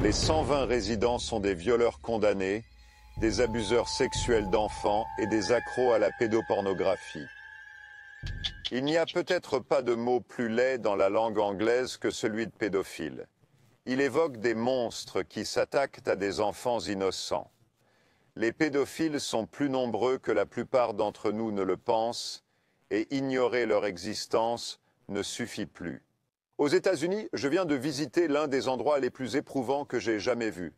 Les 120 résidents sont des violeurs condamnés, des abuseurs sexuels d'enfants et des accros à la pédopornographie. Il n'y a peut-être pas de mot plus laid dans la langue anglaise que celui de pédophile. Il évoque des monstres qui s'attaquent à des enfants innocents. Les pédophiles sont plus nombreux que la plupart d'entre nous ne le pensent et ignorer leur existence ne suffit plus. Aux États-Unis, je viens de visiter l'un des endroits les plus éprouvants que j'ai jamais vus.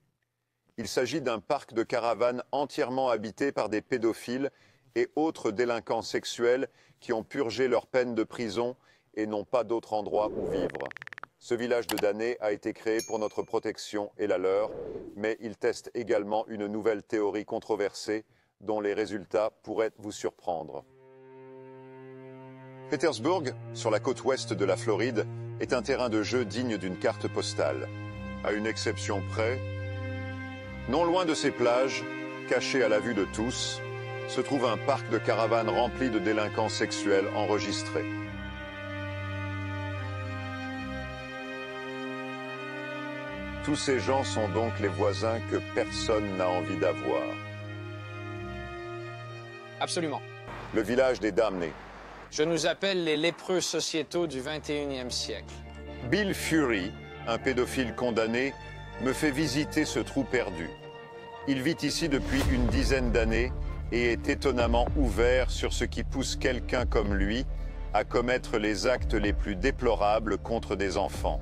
Il s'agit d'un parc de caravanes entièrement habité par des pédophiles et autres délinquants sexuels qui ont purgé leur peine de prison et n'ont pas d'autre endroit où vivre. Ce village de damnés a été créé pour notre protection et la leur, mais il teste également une nouvelle théorie controversée dont les résultats pourraient vous surprendre. Petersburg, sur la côte ouest de la Floride, est un terrain de jeu digne d'une carte postale. À une exception près, non loin de ces plages, cachées à la vue de tous, se trouve un parc de caravanes rempli de délinquants sexuels enregistrés. Tous ces gens sont donc les voisins que personne n'a envie d'avoir. Absolument. Le village des damnés. Je nous appelle les lépreux sociétaux du 21e siècle. Bill Fury, un pédophile condamné, me fait visiter ce trou perdu. Il vit ici depuis une dizaine d'années et est étonnamment ouvert sur ce qui pousse quelqu'un comme lui à commettre les actes les plus déplorables contre des enfants.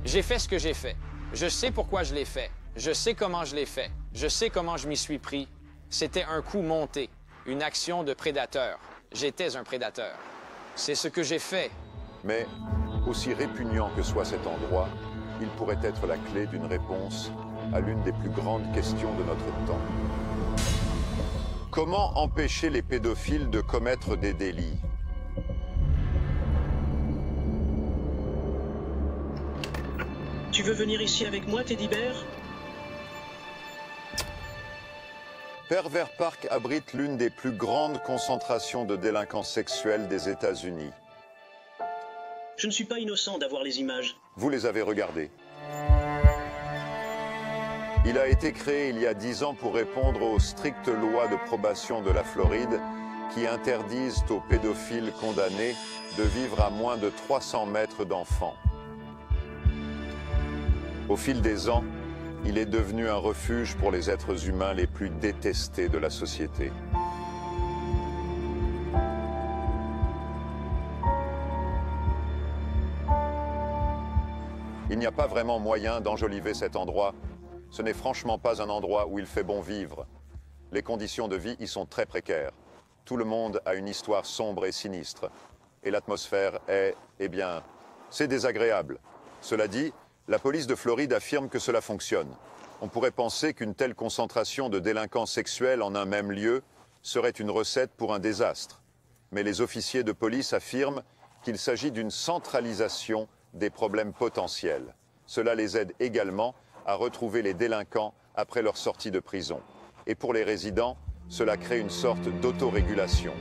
J'ai fait ce que j'ai fait. Je sais pourquoi je l'ai fait. Je sais comment je l'ai fait. Je sais comment je m'y suis pris. C'était un coup monté, une action de prédateur. J'étais un prédateur. C'est ce que j'ai fait. Mais, aussi répugnant que soit cet endroit, il pourrait être la clé d'une réponse à l'une des plus grandes questions de notre temps. Comment empêcher les pédophiles de commettre des délits? Tu veux venir ici avec moi, Teddy Bear? Pervert Park abrite l'une des plus grandes concentrations de délinquants sexuels des États-Unis. Je ne suis pas innocent d'avoir les images. Vous les avez regardées. Il a été créé il y a 10 ans pour répondre aux strictes lois de probation de la Floride qui interdisent aux pédophiles condamnés de vivre à moins de 300 mètres d'enfants. Au fil des ans, il est devenu un refuge pour les êtres humains les plus détestés de la société. Il n'y a pas vraiment moyen d'enjoliver cet endroit. Ce n'est franchement pas un endroit où il fait bon vivre. Les conditions de vie y sont très précaires. Tout le monde a une histoire sombre et sinistre. Et l'atmosphère est, eh bien, c'est désagréable. Cela dit, la police de Floride affirme que cela fonctionne. On pourrait penser qu'une telle concentration de délinquants sexuels en un même lieu serait une recette pour un désastre. Mais les officiers de police affirment qu'il s'agit d'une centralisation des problèmes potentiels. Cela les aide également à retrouver les délinquants après leur sortie de prison. Et pour les résidents, cela crée une sorte d'autorégulation.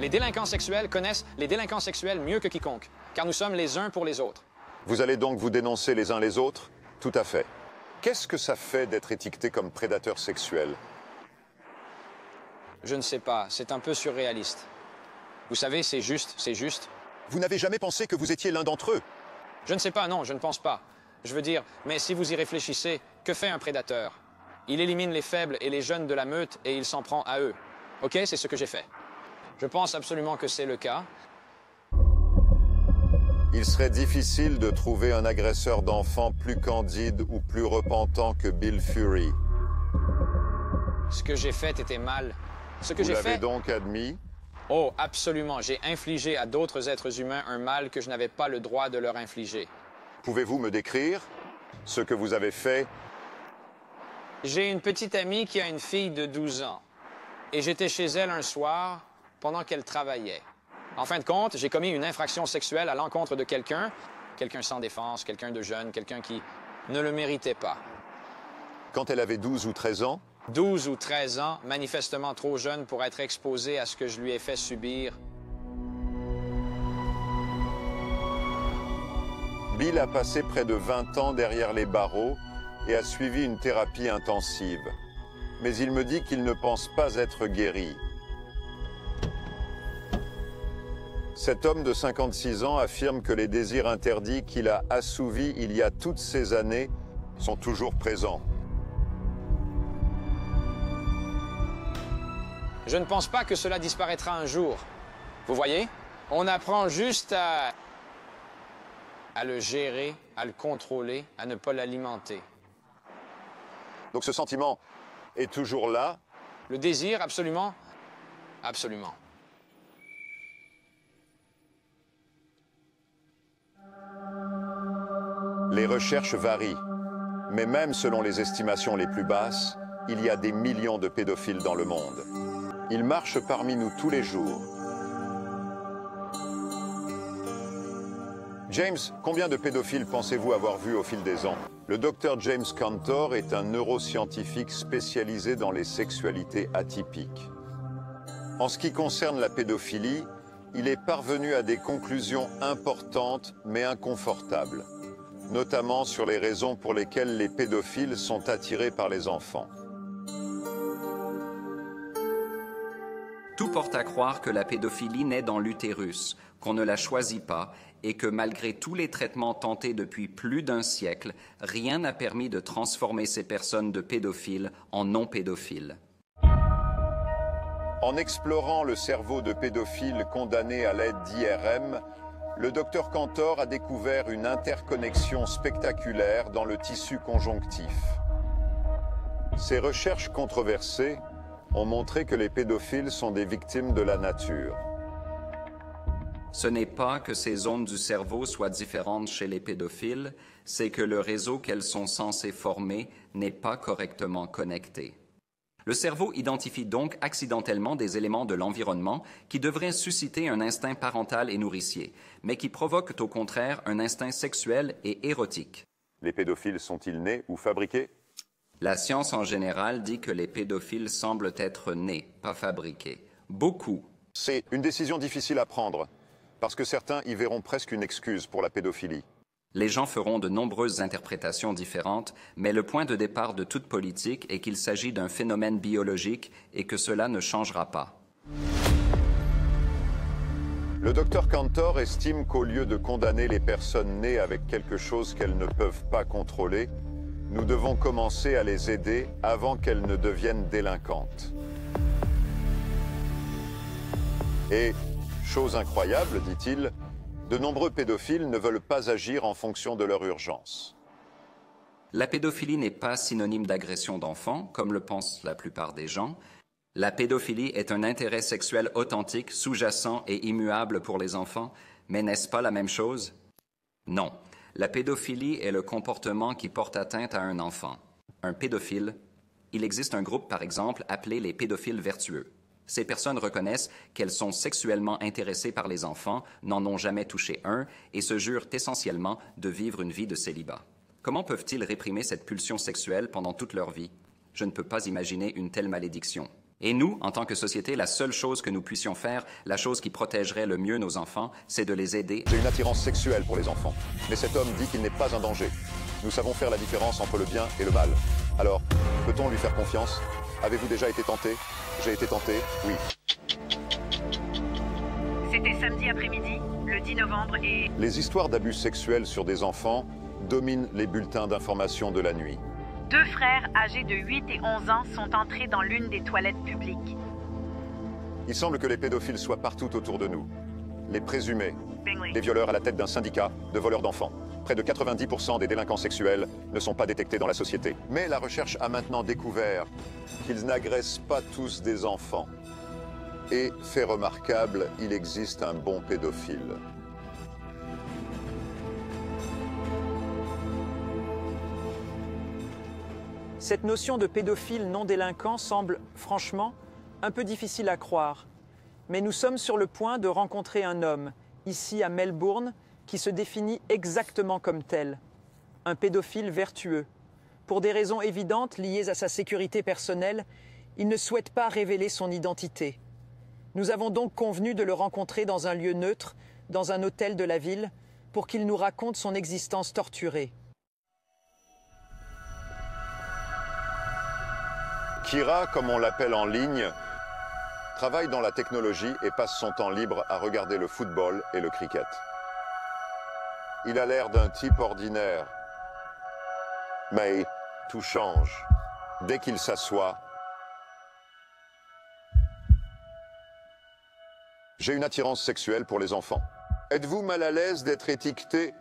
Les délinquants sexuels connaissent les délinquants sexuels mieux que quiconque, car nous sommes les uns pour les autres. Vous allez donc vous dénoncer les uns les autres? Tout à fait. Qu'est-ce que ça fait d'être étiqueté comme prédateur sexuel? Je ne sais pas, c'est un peu surréaliste. Vous savez, c'est juste, c'est juste. Vous n'avez jamais pensé que vous étiez l'un d'entre eux? Je ne sais pas, non, je ne pense pas. Je veux dire, mais si vous y réfléchissez, que fait un prédateur? Il élimine les faibles et les jeunes de la meute et il s'en prend à eux. OK, c'est ce que j'ai fait. Je pense absolument que c'est le cas. Il serait difficile de trouver un agresseur d'enfants plus candide ou plus repentant que Bill Fury. Ce que j'ai fait était mal. Ce que j'ai fait... Vous l'avez donc admis? Oh, absolument. J'ai infligé à d'autres êtres humains un mal que je n'avais pas le droit de leur infliger. Pouvez-vous me décrire ce que vous avez fait? J'ai une petite amie qui a une fille de 12 ans. Et j'étais chez elle un soir pendant qu'elle travaillait. En fin de compte, j'ai commis une infraction sexuelle à l'encontre de quelqu'un sans défense, quelqu'un de jeune, quelqu'un qui ne le méritait pas. Quand elle avait 12 ou 13 ans, 12 ou 13 ans, manifestement trop jeune pour être exposé à ce que je lui ai fait subir. Bill a passé près de 20 ans derrière les barreaux et a suivi une thérapie intensive. Mais il me dit qu'il ne pense pas être guéri. Cet homme de 56 ans affirme que les désirs interdits qu'il a assouvis il y a toutes ces années sont toujours présents. Je ne pense pas que cela disparaîtra un jour. Vous voyez? On apprend juste à le gérer, à le contrôler, à ne pas l'alimenter. Donc ce sentiment est toujours là? Le désir, absolument. Absolument. Les recherches varient, mais même selon les estimations les plus basses, il y a des millions de pédophiles dans le monde. Ils marchent parmi nous tous les jours. James, combien de pédophiles pensez-vous avoir vu au fil des ans? Le docteur James Cantor est un neuroscientifique spécialisé dans les sexualités atypiques. En ce qui concerne la pédophilie, il est parvenu à des conclusions importantes mais inconfortables, notamment sur les raisons pour lesquelles les pédophiles sont attirés par les enfants. Tout porte à croire que la pédophilie naît dans l'utérus, qu'on ne la choisit pas et que malgré tous les traitements tentés depuis plus d'un siècle, rien n'a permis de transformer ces personnes de pédophiles en non-pédophiles. En explorant le cerveau de pédophiles condamnés à l'aide d'IRM, le docteur Cantor a découvert une interconnexion spectaculaire dans le tissu conjonctif. Ces recherches controversées ont montré que les pédophiles sont des victimes de la nature. Ce n'est pas que ces zones du cerveau soient différentes chez les pédophiles, c'est que le réseau qu'elles sont censées former n'est pas correctement connecté. Le cerveau identifie donc accidentellement des éléments de l'environnement qui devraient susciter un instinct parental et nourricier, mais qui provoquent au contraire un instinct sexuel et érotique. Les pédophiles sont-ils nés ou fabriqués? La science en général dit que les pédophiles semblent être nés, pas fabriqués. Beaucoup. C'est une décision difficile à prendre, parce que certains y verront presque une excuse pour la pédophilie. Les gens feront de nombreuses interprétations différentes, mais le point de départ de toute politique est qu'il s'agit d'un phénomène biologique et que cela ne changera pas. Le docteur Cantor estime qu'au lieu de condamner les personnes nées avec quelque chose qu'elles ne peuvent pas contrôler, nous devons commencer à les aider avant qu'elles ne deviennent délinquantes. Et, chose incroyable, dit-il, de nombreux pédophiles ne veulent pas agir en fonction de leur urgence. La pédophilie n'est pas synonyme d'agression d'enfants, comme le pensent la plupart des gens. La pédophilie est un intérêt sexuel authentique, sous-jacent et immuable pour les enfants, mais n'est-ce pas la même chose? Non. La pédophilie est le comportement qui porte atteinte à un enfant. Un pédophile, il existe un groupe, par exemple, appelé les pédophiles vertueux. Ces personnes reconnaissent qu'elles sont sexuellement intéressées par les enfants, n'en ont jamais touché un et se jurent essentiellement de vivre une vie de célibat. Comment peuvent-ils réprimer cette pulsion sexuelle pendant toute leur vie? Je ne peux pas imaginer une telle malédiction. Et nous, en tant que société, la seule chose que nous puissions faire, la chose qui protégerait le mieux nos enfants, c'est de les aider. J'ai une attirance sexuelle pour les enfants, mais cet homme dit qu'il n'est pas un danger. Nous savons faire la différence entre le bien et le mal. Alors, peut-on lui faire confiance? Avez-vous déjà été tenté? J'ai été tenté, oui. C'était samedi après-midi, le 10 novembre, et... Les histoires d'abus sexuels sur des enfants dominent les bulletins d'information de la nuit. 2 frères âgés de 8 et 11 ans sont entrés dans l'une des toilettes publiques. Il semble que les pédophiles soient partout autour de nous. Les présumés, Bingley. les violeurs à la tête d'un syndicat de voleurs d'enfants. Près de 90% des délinquants sexuels ne sont pas détectés dans la société. Mais la recherche a maintenant découvert qu'ils n'agressent pas tous des enfants. Et, fait remarquable, il existe un bon pédophile. Cette notion de pédophile non délinquant semble, franchement, un peu difficile à croire. Mais nous sommes sur le point de rencontrer un homme, ici à Melbourne, qui se définit exactement comme tel. Un pédophile vertueux. Pour des raisons évidentes liées à sa sécurité personnelle, il ne souhaite pas révéler son identité. Nous avons donc convenu de le rencontrer dans un lieu neutre, dans un hôtel de la ville, pour qu'il nous raconte son existence torturée. Kira, comme on l'appelle en ligne, travaille dans la technologie et passe son temps libre à regarder le football et le cricket. Il a l'air d'un type ordinaire. Mais tout change. Dès qu'il s'assoit, j'ai une attirance sexuelle pour les enfants. Êtes-vous mal à l'aise d'être étiqueté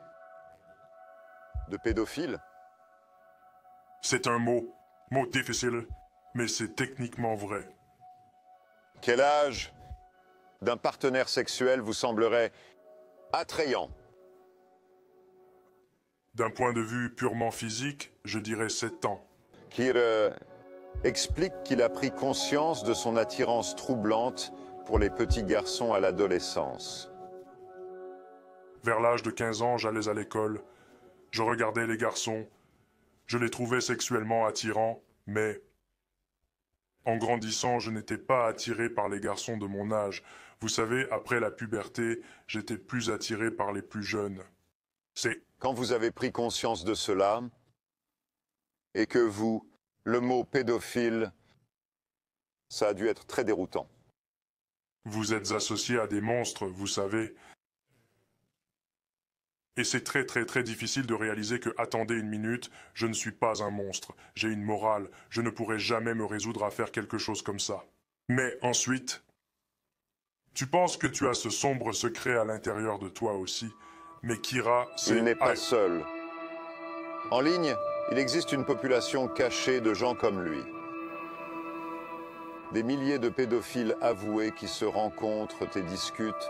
de pédophile? C'est un mot difficile, mais c'est techniquement vrai. Quel âge d'un partenaire sexuel vous semblerait attrayant? D'un point de vue purement physique, je dirais 7 ans. Kira explique qu'il a pris conscience de son attirance troublante pour les petits garçons à l'adolescence. Vers l'âge de 15 ans, j'allais à l'école. Je regardais les garçons. Je les trouvais sexuellement attirants, mais en grandissant, je n'étais pas attiré par les garçons de mon âge. Vous savez, après la puberté, j'étais plus attiré par les plus jeunes. Quand vous avez pris conscience de cela, et que vous, le mot pédophile, ça a dû être très déroutant. Vous êtes associé à des monstres, vous savez. Et c'est très difficile de réaliser que, attendez une minute, je ne suis pas un monstre. J'ai une morale, je ne pourrai jamais me résoudre à faire quelque chose comme ça. Mais ensuite, tu penses que tu as ce sombre secret à l'intérieur de toi aussi. Mais Kira, c'est... Il n'est pas seul. En ligne, il existe une population cachée de gens comme lui. Des milliers de pédophiles avoués qui se rencontrent et discutent,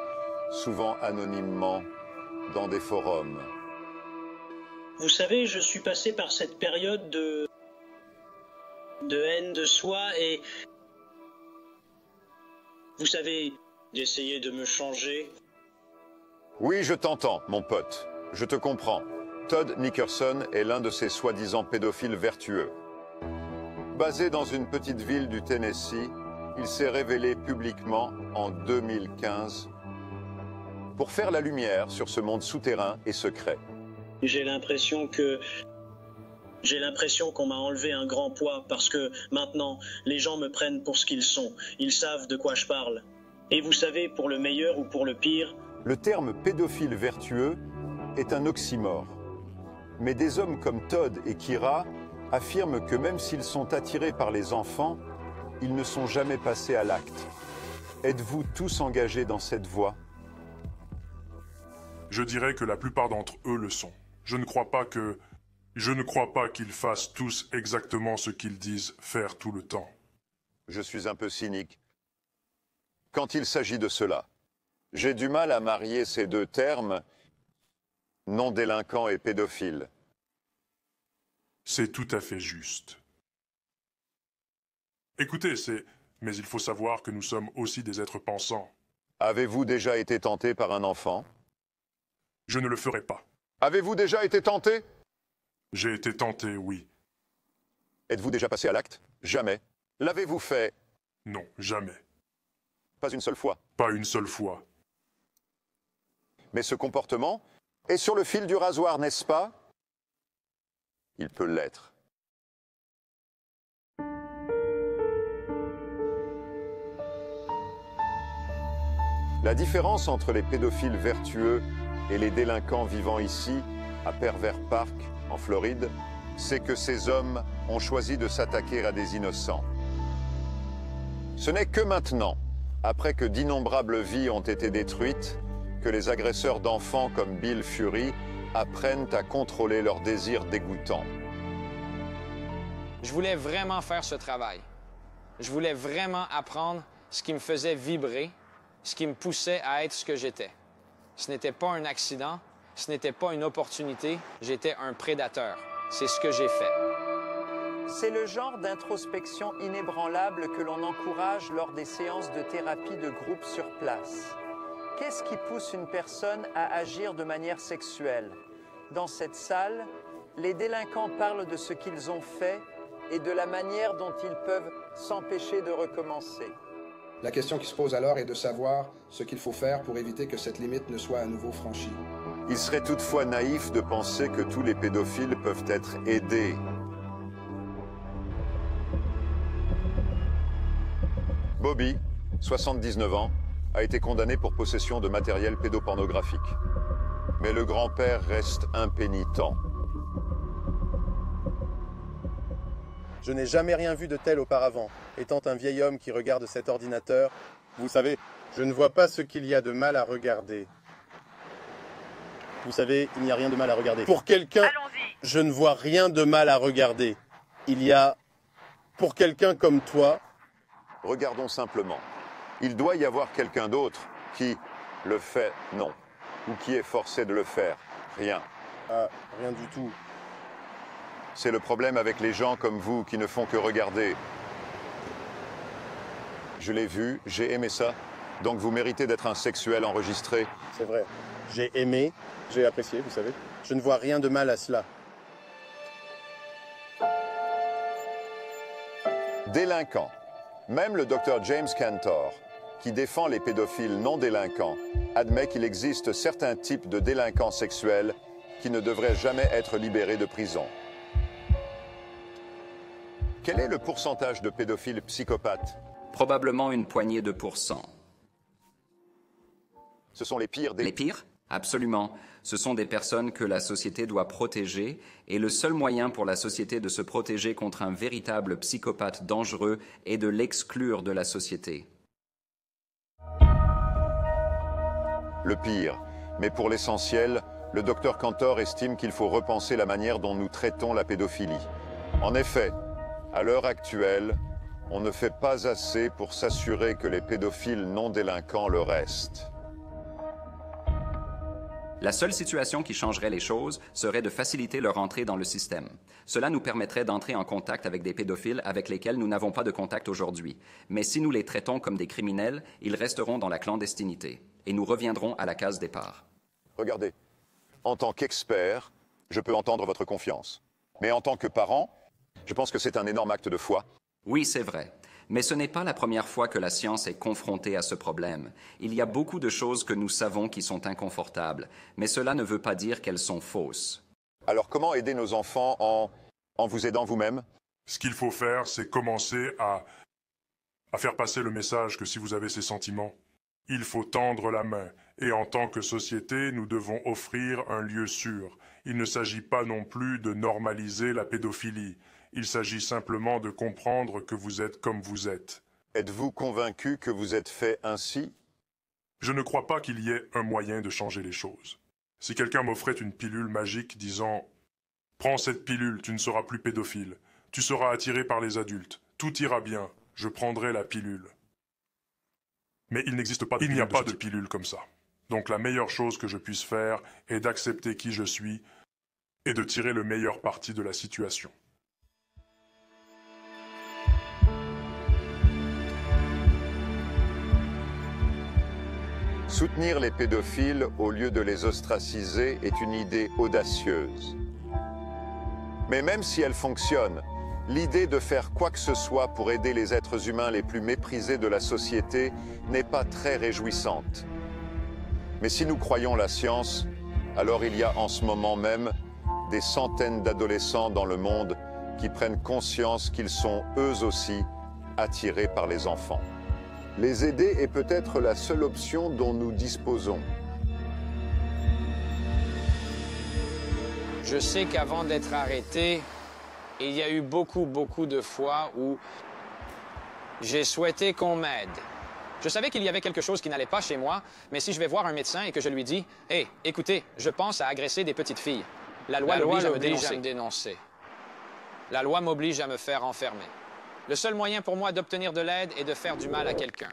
souvent anonymement, dans des forums. Vous savez, je suis passé par cette période de haine de soi et... Vous savez, d'essayer de me changer. Oui, je t'entends, mon pote. Je te comprends. Todd Nickerson est l'un de ces soi-disant pédophiles vertueux. Basé dans une petite ville du Tennessee, il s'est révélé publiquement en 2015 pour faire la lumière sur ce monde souterrain et secret. J'ai l'impression qu'on m'a enlevé un grand poids parce que maintenant, les gens me prennent pour ce qu'ils sont. Ils savent de quoi je parle. Et vous savez, pour le meilleur ou pour le pire... Le terme pédophile vertueux est un oxymore. Mais des hommes comme Todd et Kira affirment que même s'ils sont attirés par les enfants, ils ne sont jamais passés à l'acte. Êtes-vous tous engagés dans cette voie? Je dirais que la plupart d'entre eux le sont. Je ne crois pas qu'ils fassent tous exactement ce qu'ils disent faire tout le temps. Je suis un peu cynique quand il s'agit de cela. J'ai du mal à marier ces deux termes, non délinquant et pédophile. C'est tout à fait juste. Écoutez, mais il faut savoir que nous sommes aussi des êtres pensants. Avez-vous déjà été tenté par un enfant? Je ne le ferai pas. Avez-vous déjà été tenté? J'ai été tenté, oui. Êtes-vous déjà passé à l'acte? Jamais. L'avez-vous fait? Non, jamais. Pas une seule fois. Pas une seule fois. Mais ce comportement est sur le fil du rasoir, n'est-ce pas? Il peut l'être. La différence entre les pédophiles vertueux et les délinquants vivant ici, à Pervert Park, en Floride, c'est que ces hommes ont choisi de s'attaquer à des innocents. Ce n'est que maintenant, après que d'innombrables vies ont été détruites, que les agresseurs d'enfants comme Bill Fury apprennent à contrôler leurs désirs dégoûtants. Je voulais vraiment faire ce travail. Je voulais vraiment apprendre ce qui me faisait vibrer, ce qui me poussait à être ce que j'étais. Ce n'était pas un accident, ce n'était pas une opportunité, j'étais un prédateur. C'est ce que j'ai fait. C'est le genre d'introspection inébranlable que l'on encourage lors des séances de thérapie de groupe sur place. Qu'est-ce qui pousse une personne à agir de manière sexuelle? Dans cette salle, Les délinquants parlent de ce qu'ils ont fait et de la manière dont ils peuvent s'empêcher de recommencer. La question qui se pose alors est de savoir ce qu'il faut faire pour éviter que cette limite ne soit à nouveau franchie. Il serait toutefois naïf de penser que tous les pédophiles peuvent être aidés. Bobby, 79 ans, a été condamné pour possession de matériel pédopornographique. Mais le grand-père reste impénitent. Je n'ai jamais rien vu de tel auparavant. Étant un vieil homme qui regarde cet ordinateur, vous savez, je ne vois pas ce qu'il y a de mal à regarder. Vous savez, il n'y a rien de mal à regarder. Pour quelqu'un, je ne vois rien de mal à regarder. Il y a, pour quelqu'un comme toi... Regardons simplement. Il doit y avoir quelqu'un d'autre qui le fait, non. Ou qui est forcé de le faire, rien. Ah, rien du tout. C'est le problème avec les gens comme vous qui ne font que regarder. Je l'ai vu, j'ai aimé ça. Donc vous méritez d'être un sexuel enregistré. C'est vrai. J'ai aimé, j'ai apprécié, vous savez. Je ne vois rien de mal à cela. Délinquant. Même le docteur James Cantor, qui défend les pédophiles non délinquants, admet qu'il existe certains types de délinquants sexuels qui ne devraient jamais être libérés de prison. Quel est le pourcentage de pédophiles psychopathes? Probablement une poignée de pourcents. Ce sont les pires des... Les pires? Absolument. Ce sont des personnes que la société doit protéger et le seul moyen pour la société de se protéger contre un véritable psychopathe dangereux est de l'exclure de la société. Le pire. Mais pour l'essentiel, le docteur Cantor estime qu'il faut repenser la manière dont nous traitons la pédophilie. En effet, à l'heure actuelle, on ne fait pas assez pour s'assurer que les pédophiles non délinquants le restent. La seule situation qui changerait les choses serait de faciliter leur entrée dans le système. Cela nous permettrait d'entrer en contact avec des pédophiles avec lesquels nous n'avons pas de contact aujourd'hui. Mais si nous les traitons comme des criminels, ils resteront dans la clandestinité et nous reviendrons à la case départ. Regardez, en tant qu'expert, je peux entendre votre confiance. Mais en tant que parent, je pense que c'est un énorme acte de foi. Oui, c'est vrai. Mais ce n'est pas la première fois que la science est confrontée à ce problème. Il y a beaucoup de choses que nous savons qui sont inconfortables, mais cela ne veut pas dire qu'elles sont fausses. Alors comment aider nos enfants en vous aidant vous-même? Ce qu'il faut faire, c'est commencer à faire passer le message que si vous avez ces sentiments, il faut tendre la main. Et en tant que société, nous devons offrir un lieu sûr. Il ne s'agit pas non plus de normaliser la pédophilie. Il s'agit simplement de comprendre que vous êtes comme vous êtes. Êtes-vous convaincu que vous êtes fait ainsi? Je ne crois pas qu'il y ait un moyen de changer les choses. Si quelqu'un m'offrait une pilule magique disant « Prends cette pilule, tu ne seras plus pédophile. Tu seras attiré par les adultes. Tout ira bien. Je prendrai la pilule. » Mais il n'existe pas de pilule. Il n'y a pas de pilule comme ça. Donc la meilleure chose que je puisse faire est d'accepter qui je suis et de tirer le meilleur parti de la situation. Soutenir les pédophiles au lieu de les ostraciser est une idée audacieuse. Mais même si elle fonctionne, l'idée de faire quoi que ce soit pour aider les êtres humains les plus méprisés de la société n'est pas très réjouissante. Mais si nous croyons la science, alors il y a en ce moment même des centaines d'adolescents dans le monde qui prennent conscience qu'ils sont eux aussi attirés par les enfants. Les aider est peut-être la seule option dont nous disposons. Je sais qu'avant d'être arrêté, il y a eu beaucoup de fois où j'ai souhaité qu'on m'aide. Je savais qu'il y avait quelque chose qui n'allait pas chez moi, mais si je vais voir un médecin et que je lui dis « Hey, écoutez, je pense à agresser des petites filles », la loi m'oblige à me dénoncer. La loi m'oblige à me faire enfermer. Le seul moyen pour moi d'obtenir de l'aide est de faire du mal à quelqu'un.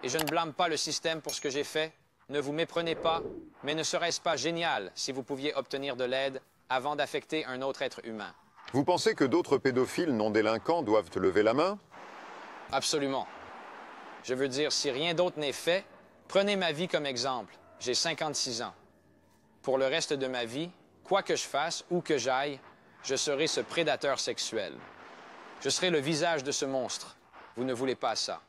Et je ne blâme pas le système pour ce que j'ai fait. Ne vous méprenez pas, mais ne serait-ce pas génial si vous pouviez obtenir de l'aide avant d'affecter un autre être humain? Vous pensez que d'autres pédophiles non délinquants doivent lever la main? Absolument. Je veux dire, si rien d'autre n'est fait, prenez ma vie comme exemple. J'ai 56 ans. Pour le reste de ma vie, quoi que je fasse, où que j'aille, je serai ce prédateur sexuel. Je serai le visage de ce monstre. Vous ne voulez pas ça.